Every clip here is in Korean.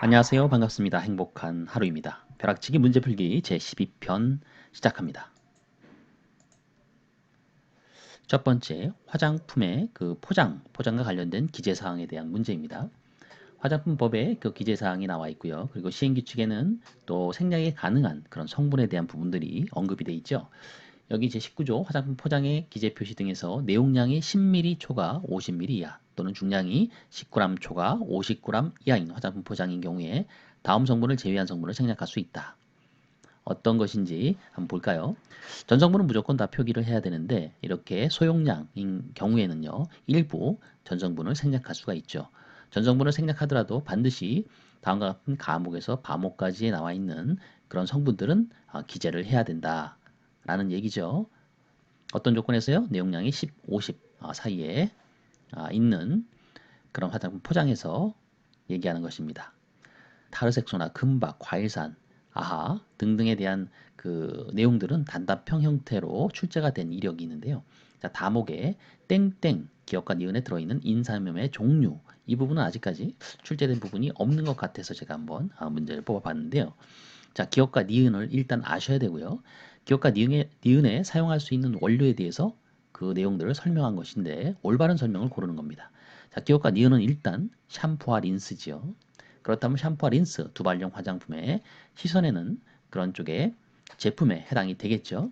안녕하세요. 반갑습니다. 행복한 하루입니다. 벼락치기 문제풀기 제12편 시작합니다. 첫 번째, 화장품의 포장과 관련된 기재사항에 대한 문제입니다. 화장품법에 그 기재사항이 나와 있고요. 그리고 시행규칙에는 또 생략이 가능한 그런 성분에 대한 부분들이 언급이 되어 있죠. 여기 제19조 화장품 포장의 기재 표시 등에서 내용량이 10ml 초과 50ml 이하 또는 중량이 10g 초과 50g 이하인 화장품 포장인 경우에 다음 성분을 제외한 성분을 생략할 수 있다. 어떤 것인지 한번 볼까요? 전 성분은 무조건 다 표기를 해야 되는데 이렇게 소용량인 경우에는요. 일부 전 성분을 생략할 수가 있죠. 전 성분을 생략하더라도 반드시 다음과 같은 과목에서 과목까지에 나와 있는 그런 성분들은 기재를 해야 된다라는 얘기죠. 어떤 조건에서요? 내용량이 10, 50 사이에 있는 그런 화장품 포장에서 얘기하는 것입니다. 타르색소나 금박, 과일산, 아하 등등에 대한 그 내용들은 단답형 형태로 출제가 된 이력이 있는데요. 자, 다목에 땡땡 기억과 니은에 들어있는 인사명의 종류 이 부분은 아직까지 출제된 부분이 없는 것 같아서 제가 한번 문제를 뽑아봤는데요. 자, 기억과 니은을 일단 아셔야 되고요. 기억과 니은에 사용할 수 있는 원료에 대해서 그 내용들을 설명한 것인데 올바른 설명을 고르는 겁니다. 자, 기억과 니은은 일단 샴푸와 린스지요. 그렇다면 샴푸와 린스, 두발용 화장품에 시선에는 그런 쪽에 제품에 해당이 되겠죠.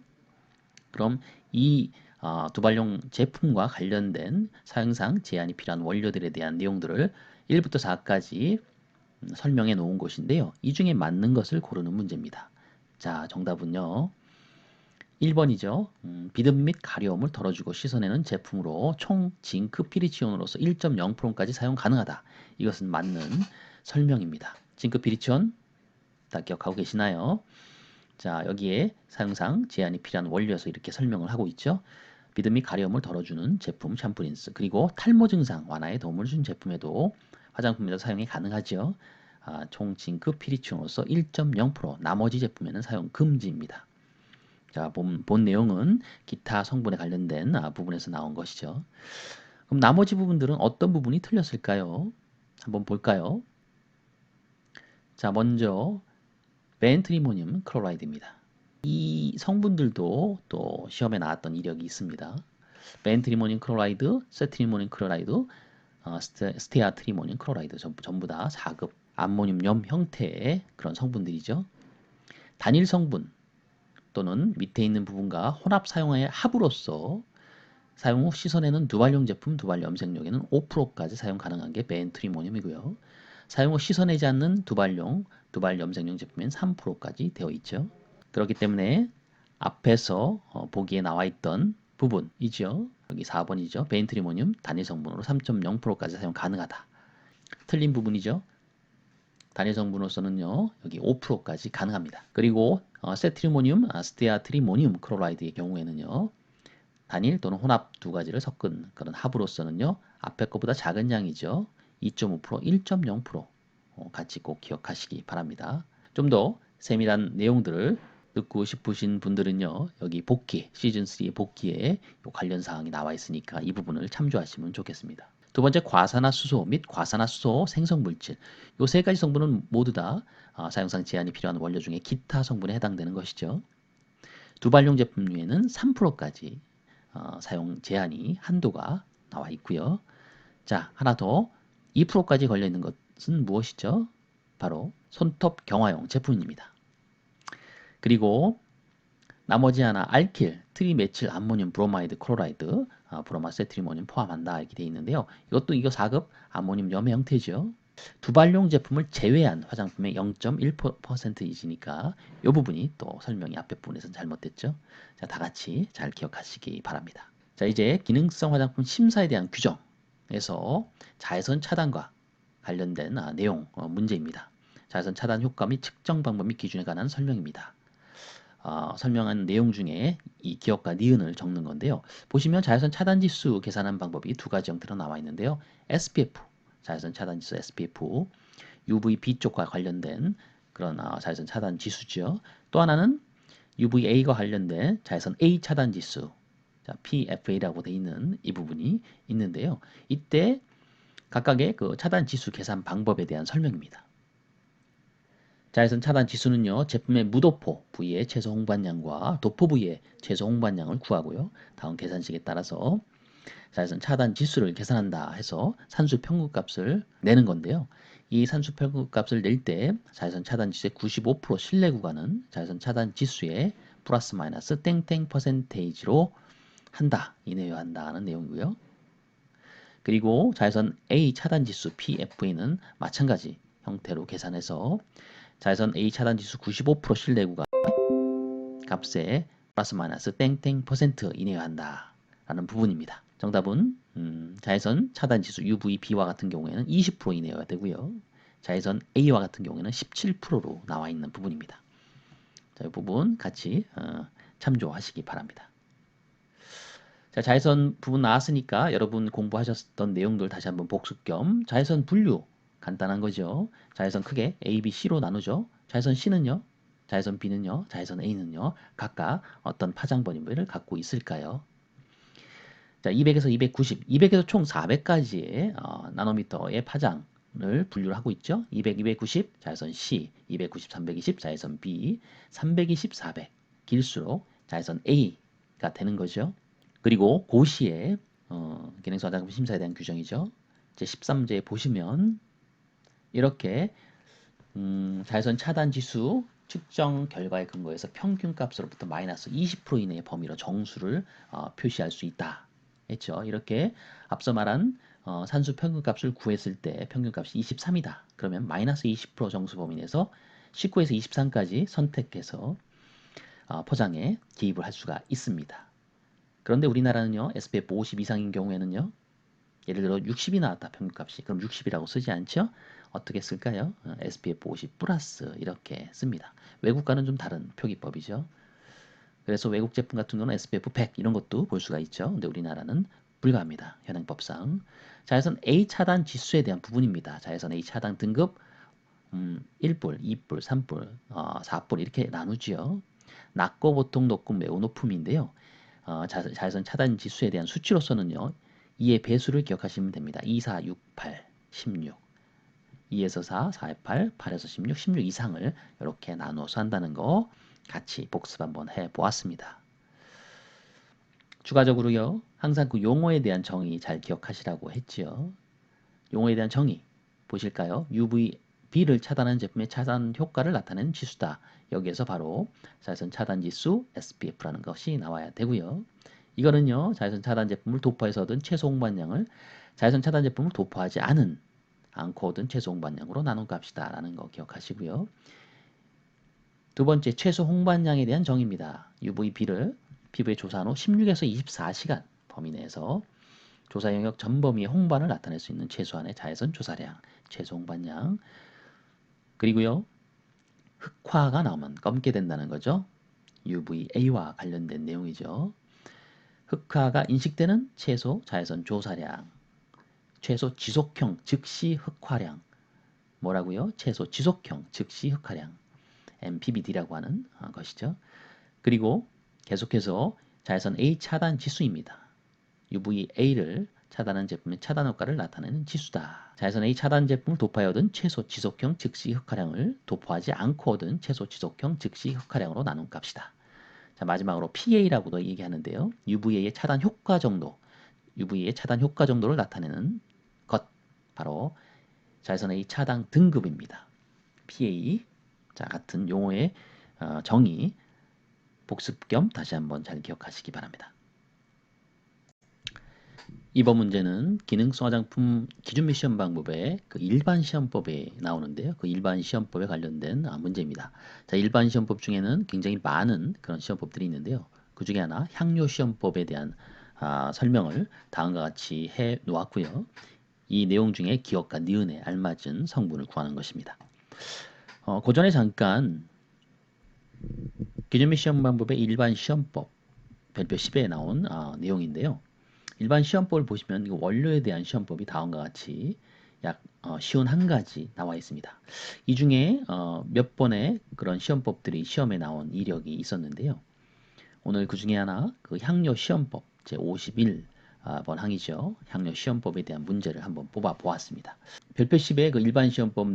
그럼 이 두발용 제품과 관련된 사용상 제한이 필요한 원료들에 대한 내용들을 1부터 4까지 설명해 놓은 것인데요. 이 중에 맞는 것을 고르는 문제입니다. 자, 정답은요. 1번이죠. 비듬 및 가려움을 덜어주고 씻어내는 제품으로 총 징크 피리치온으로서 1.0%까지 사용 가능하다. 이것은 맞는 설명입니다. 징크 피리치온 다 기억하고 계시나요? 자, 여기에 사용상 제한이 필요한 원료에서 이렇게 설명을 하고 있죠. 비듬 및 가려움을 덜어주는 제품 샴푸 린스 그리고 탈모 증상 완화에 도움을 준 제품에도 화장품에도 사용이 가능하죠. 총 징크 피리치온으로서 1.0% 나머지 제품에는 사용 금지입니다. 자, 본 내용은 기타 성분에 관련된 부분에서 나온 것이죠. 그럼 나머지 부분들은 어떤 부분이 틀렸을까요? 한번 볼까요? 자, 먼저 벤트리모늄 클로라이드입니다. 이 성분들도 또 시험에 나왔던 이력이 있습니다. 벤트리모늄 클로라이드, 세트리모늄 클로라이드, 스테아트리모늄 클로라이드 전부 다 4급 암모늄염 형태의 그런 성분들이죠. 단일 성분 또는 밑에 있는 부분과 혼합 사용의 합으로서 사용 후 씻어내는 두발용 제품 두발 염색용에는 5%까지 사용 가능한 게 벤트리모늄이고요. 사용 후 씻어내지 않는 두발용 두발 염색용 제품엔 3%까지 되어 있죠. 그렇기 때문에 앞에서 보기에 나와 있던 부분이죠. 여기 4번이죠. 벤트리모늄 단일 성분으로 3.0%까지 사용 가능하다. 틀린 부분이죠. 단일 성분으로서는요. 여기 5%까지 가능합니다. 그리고 세트리모늄, 스테아트리모늄 클로라이드의 경우에는요. 단일 또는 혼합 두 가지를 섞은 그런 합으로서는요. 앞에 것보다 작은 양이죠. 2.5%, 1.0% 같이 꼭 기억하시기 바랍니다. 좀 더 세밀한 내용들을 듣고 싶으신 분들은요. 여기 복기, 시즌3 복기에 관련 사항이 나와 있으니까 이 부분을 참조하시면 좋겠습니다. 두 번째 과산화수소 및 과산화수소 생성물질 이 세 가지 성분은 모두 다 사용상 제한이 필요한 원료 중에 기타 성분에 해당되는 것이죠. 두발용 제품류에는 3%까지 사용 제한이 한도가 나와 있고요. 자, 하나 더 2%까지 걸려 있는 것은 무엇이죠? 바로 손톱 경화용 제품입니다. 그리고 나머지 하나 알킬, 트리메칠 암모늄 브로마이드 클로라이드, 브로마세트리모늄 포함한다 이렇게 되어 있는데요. 이거 4급 암모늄 염의 형태죠. 두발용 제품을 제외한 화장품의 0.1%이지니까 이 부분이 또 설명이 앞에 부분에서는 잘못됐죠. 자, 다 같이 잘 기억하시기 바랍니다. 자, 이제 기능성 화장품 심사에 대한 규정에서 자외선 차단과 관련된 내용 문제입니다. 자외선 차단 효과 및 측정 방법 및 기준에 관한 설명입니다. 설명한 내용 중에 이 기억과 니은을 적는 건데요. 보시면 자외선 차단 지수 계산한 방법이 두 가지 형태로 나와 있는데요. SPF, 자외선 차단 지수 SPF, UVB 쪽과 관련된 그런 자외선 차단 지수죠. 또 하나는 UVA가 관련된 자외선 A 차단 지수, PFA라고 되어 있는 이 부분이 있는데요. 이때 각각의 그 차단 지수 계산 방법에 대한 설명입니다. 자외선 차단 지수는요, 제품의 무도포 부위의 최소 홍반량과 도포 부위의 최소 홍반량을 구하고요. 다음 계산식에 따라서 자외선 차단 지수를 계산한다 해서 산수 평균값을 내는 건데요. 이 산수 평균값을 낼 때 자외선 차단 지수의 95% 신뢰 구간은 자외선 차단 지수의 플러스 마이너스 땡땡 퍼센테이지로 한다, 이내외한다는 내용이고요. 그리고 자외선 A 차단 지수 PFA는 마찬가지 형태로 계산해서 자외선 A 차단 지수 95% 신뢰 구간 값에 플러스 마이너스 땡땡 퍼센트 이내외한다 라는 부분입니다. 정답은 자외선 차단 지수 UVB와 같은 경우에는 20% 이내여야 되고요. 자외선 A와 같은 경우에는 17%로 나와 있는 부분입니다. 자, 이 부분 같이 참조하시기 바랍니다. 자, 자외선 부분 나왔으니까 여러분 공부하셨던 내용들 다시 한번 복습 겸 자외선 분류 간단한 거죠. 자외선 크게 A, B, C로 나누죠. 자외선 C는요, 자외선 B는요, 자외선 A는요, 각각 어떤 파장 범위를 갖고 있을까요? 자, 200에서 290, 200에서 총 400까지의 나노미터의 파장을 분류를 하고 있죠. 200, 290 자외선 C, 290, 320 자외선 B, 320, 400 길수록 자외선 A가 되는 거죠. 그리고 고시의 기능성 화장품 심사에 대한 규정이죠. 제 13제에 보시면 이렇게 자외선 차단 지수 측정 결과에 근거해서 평균값으로부터 마이너스 20% 이내의 범위로 정수를 표시할 수 있다 했죠. 이렇게 앞서 말한 산수 평균값을 구했을 때 평균값이 23이다. 그러면 마이너스 20% 정수 범위 내에서 19에서 23까지 선택해서 포장에 기입을 할 수가 있습니다. 그런데 우리나라는요, SPF 50 이상인 경우에는요, 예를 들어 60이 나왔다, 평균값이. 그럼 60이라고 쓰지 않죠? 어떻게 쓸까요? SPF 50 플러스 이렇게 씁니다. 외국과는 좀 다른 표기법이죠. 그래서 외국 제품 같은 경우는 SPF 100 이런 것도 볼 수가 있죠. 근데 우리나라는 불가합니다. 현행법상. 자외선 A 차단 지수에 대한 부분입니다. 자외선 A 차단 등급 1뿔, 2뿔, 3뿔, 4뿔 이렇게 나누지요. 낮고 보통, 높고 매우 높음인데요. 자외선 차단 지수에 대한 수치로서는요. 2의 배수를 기억하시면 됩니다. 2, 4, 6, 8, 16. 2에서 4, 4에 8, 8에서 16, 16 이상을 이렇게 나눠서 한다는 거 같이 복습 한번 해보았습니다. 추가적으로요. 항상 그 용어에 대한 정의 잘 기억하시라고 했지요. 용어에 대한 정의 보실까요? UVB를 차단하는 제품의 차단 효과를 나타내는 지수다. 여기에서 바로 자외선 차단 지수 SPF라는 것이 나와야 되고요. 이거는요, 자외선 차단 제품을 도포해서 얻은 최소 홍반량을 자외선 차단 제품을 도포하지 않고 얻은 최소 홍반량으로 나눈 값이다 라는 거 기억하시고요. 두 번째, 최소 홍반량에 대한 정의입니다. UVB를 피부에 조사한 후 16에서 24시간 범위 내에서 조사 영역 전 범위의 홍반을 나타낼 수 있는 최소한의 자외선 조사량, 최소 홍반량. 그리고요, 흑화가 나오면 검게 된다는 거죠. UVA와 관련된 내용이죠. 흑화가 인식되는 최소 자외선 조사량, 최소 지속형 즉시 흑화량, 뭐라고요? 최소 지속형 즉시 흑화량, MPBD라고 하는 것이죠. 그리고 계속해서 자외선 A 차단 지수입니다. UVA를 차단한 제품의 차단 효과를 나타내는 지수다. 자외선 A 차단 제품을 도포하여 얻은 최소 지속형 즉시 흑화량을 도포하지 않고 얻은 최소 지속형 즉시 흑화량으로 나눈 값이다. 자, 마지막으로 PA라고도 얘기하는데요. UVA의 차단 효과 정도, UVA의 차단 효과 정도를 나타내는 것, 바로 자외선 A 차단 등급입니다. PA, 자, 같은 용어의 정의, 복습 겸 다시 한번 잘 기억하시기 바랍니다. 이번 문제는 기능성 화장품 기준 및 시험 방법의 그 일반 시험법에 나오는데요. 그 일반 시험법에 관련된 문제입니다. 자, 일반 시험법 중에는 굉장히 많은 그런 시험법들이 있는데요. 그 중에 하나 향료 시험법에 대한 설명을 다음과 같이 해 놓았고요. 이 내용 중에 기억과 니은에 알맞은 성분을 구하는 것입니다. 그 전에 잠깐 기준 및 시험 방법의 일반 시험법 별표 10에 나온 내용인데요. 일반 시험법을 보시면 원료에 대한 시험법이 다음과 같이 약 쉬운 한 가지 나와 있습니다. 이 중에 몇 번의 그런 시험법들이 시험에 나온 이력이 있었는데요. 오늘 그 중에 하나 그 향료 시험법 제 51번 항이죠. 향료 시험법에 대한 문제를 한번 뽑아 보았습니다. 별표 10의 그 일반 시험법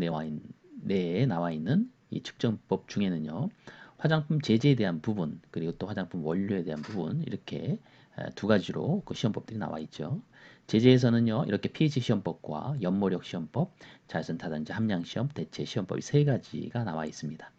내에 나와 있는 이 측정법 중에는요. 화장품 제제에 대한 부분 그리고 또 화장품 원료에 대한 부분 이렇게 두 가지로 그 시험법들이 나와 있죠. 제제에서는요. 이렇게 pH 시험법과 연모력 시험법, 자외선 타단제 함량 시험, 대체 시험법이 세 가지가 나와 있습니다.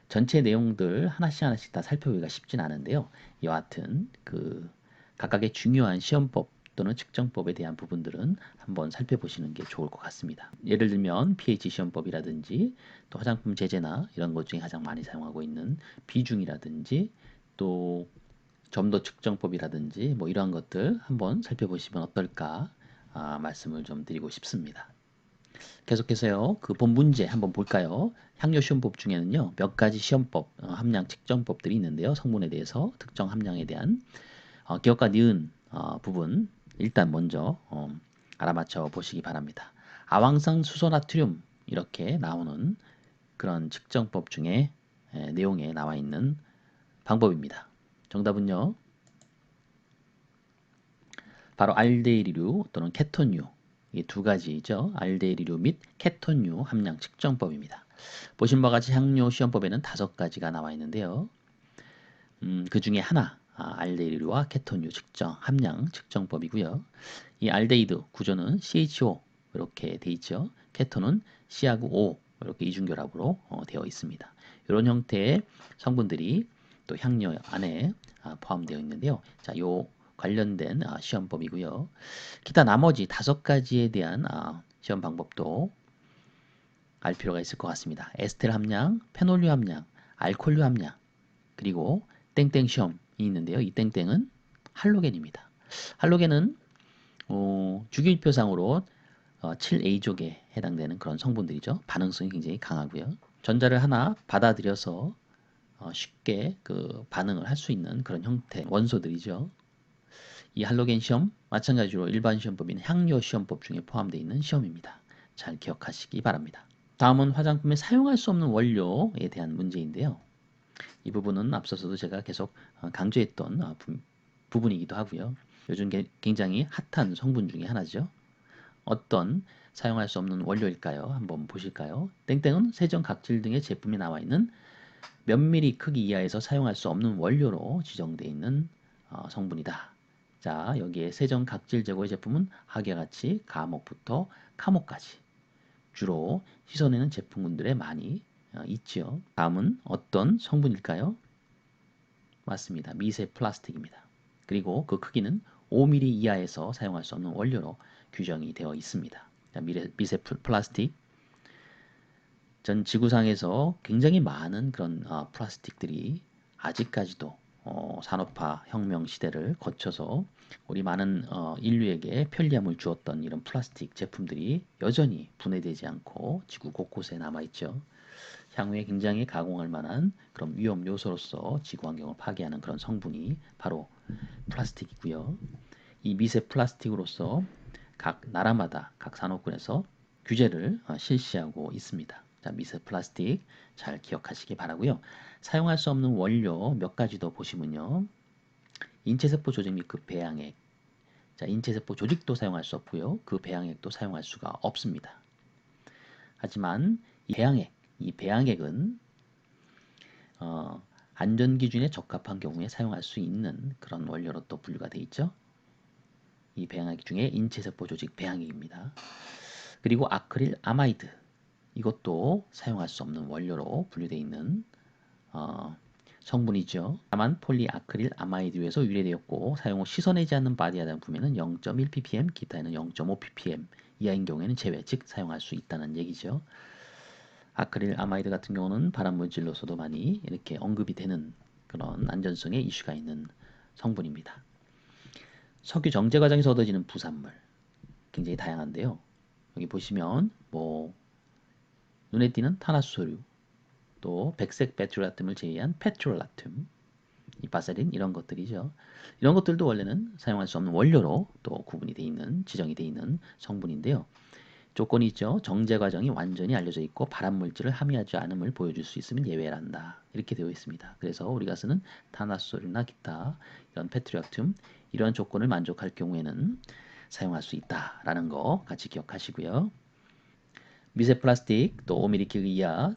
전체 내용들 하나씩 하나씩 다 살펴보기가 쉽진 않은데요. 이와 같은 그 각각의 중요한 시험법 또는 측정법에 대한 부분들은 한번 살펴보시는 게 좋을 것 같습니다. 예를 들면 pH 시험법이라든지 또 화장품 제제나 이런 것 중에 가장 많이 사용하고 있는 비중이라든지 또 점도 측정법이라든지 뭐 이러한 것들 한번 살펴보시면 어떨까 말씀을 좀 드리고 싶습니다. 계속해서요. 그 본 문제 한번 볼까요? 향료 시험법 중에는요. 몇 가지 시험법, 함량 측정법들이 있는데요. 성분에 대해서 특정 함량에 대한 기억과 니은 부분 일단 먼저 알아맞혀 보시기 바랍니다. 아황산 수소나트륨 이렇게 나오는 그런 측정법 중에 내용에 나와 있는 방법입니다. 정답은요. 바로 알데히류 또는 케톤류 이 두 가지죠. 알데히류 및 케톤류 함량 측정법입니다. 보신 바와 같이 향료 시험법에는 5가지가 나와 있는데요. 그 중에 하나 알데히드와 케톤류 측정 함량 측정법이고요. 이 알데히드 구조는 CHO 이렇게 돼 있죠. 케톤은 C하고 O 이렇게 이중결합으로 되어 있습니다. 이런 형태의 성분들이 또 향료 안에 포함되어 있는데요. 자, 요 관련된 시험법이고요. 기타 나머지 5가지에 대한 시험 방법도 알 필요가 있을 것 같습니다. 에스텔 함량, 페놀류 함량, 알코올류 함량, 그리고 땡땡 시험이 있는데요. 이 땡땡은 할로겐입니다. 할로겐은 주기율표상으로 7A족에 해당되는 그런 성분들이죠. 반응성이 굉장히 강하고요. 전자를 하나 받아들여서 쉽게 그 반응을 할 수 있는 그런 형태 원소들이죠. 이 할로겐 시험 마찬가지로 일반 시험법인 향료 시험법 중에 포함되어 있는 시험입니다. 잘 기억하시기 바랍니다. 다음은 화장품에 사용할 수 없는 원료에 대한 문제인데요. 이 부분은 앞서서도 제가 계속 강조했던 부분이기도 하고요. 요즘 굉장히 핫한 성분 중에 하나죠. 어떤 사용할 수 없는 원료일까요? 한번 보실까요? 땡땡은 세정 각질 등의 제품에 나와 있는 몇 미리 크기 이하에서 사용할 수 없는 원료로 지정되어 있는 성분이다. 자, 여기에 세정 각질 제거의 제품은 하계와 같이 가목부터 카목까지 주로 씻어내는 제품군들에 많이 있지요. 다음은 어떤 성분일까요? 맞습니다. 미세 플라스틱입니다. 그리고 그 크기는 5mm 이하에서 사용할 수 없는 원료로 규정이 되어 있습니다. 미세 플라스틱 전 지구상에서 굉장히 많은 그런 플라스틱들이 아직까지도 산업화 혁명 시대를 거쳐서 우리 많은 인류에게 편리함을 주었던 이런 플라스틱 제품들이 여전히 분해되지 않고 지구 곳곳에 남아있죠. 향후에 굉장히 가공할 만한 그런 위험 요소로서 지구 환경을 파괴하는 그런 성분이 바로 플라스틱이고요. 이 미세 플라스틱으로서 각 나라마다 각 산업군에서 규제를 실시하고 있습니다. 자, 미세 플라스틱 잘 기억하시기 바라고요. 사용할 수 없는 원료 몇 가지 더 보시면요. 인체세포 조직 및 그 배양액. 자, 인체세포 조직도 사용할 수 없고요. 그 배양액도 사용할 수가 없습니다. 하지만 이 배양액은 안전기준에 적합한 경우에 사용할 수 있는 그런 원료로 또 분류가 되어 있죠. 이 배양액 중에 인체세포 조직 배양액입니다. 그리고 아크릴 아마이드 이것도 사용할 수 없는 원료로 분류되어 있는 성분이죠. 다만 폴리아크릴 아마이드에서 유래되었고 사용 후 씻어내지 않는 바디아담 구매는 0.1ppm, 기타에는 0.5ppm 이하인 경우에는 제외, 즉 사용할 수 있다는 얘기죠. 아크릴 아마이드 같은 경우는 발암물질로서도 많이 이렇게 언급이 되는 그런 안전성의 이슈가 있는 성분입니다. 석유 정제 과정에서 얻어지는 부산물 굉장히 다양한데요. 여기 보시면 뭐 눈에 띄는 탄화수소류, 또 백색 베트롤라툼을 제외한 페트롤라툼, 이바세린 이런 것들이죠. 이런 것들도 원래는 사용할 수 없는 원료로 또 구분이 되어 있는 지정이 되어 있는 성분인데요. 조건이 있죠. 정제 과정이 완전히 알려져 있고 발암물질을 함유하지 않음을 보여줄 수 있으면 예외란다. 이렇게 되어 있습니다. 그래서 우리가 쓰는 탄화수소나 기타 이런 페트롤라툼 이러한 조건을 만족할 경우에는 사용할 수 있다라는 거 같이 기억하시고요. 미세 플라스틱 또 5mm 크기 이하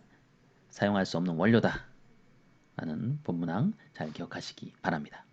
사용할 수 없는 원료다 라는 본문항 잘 기억하시기 바랍니다.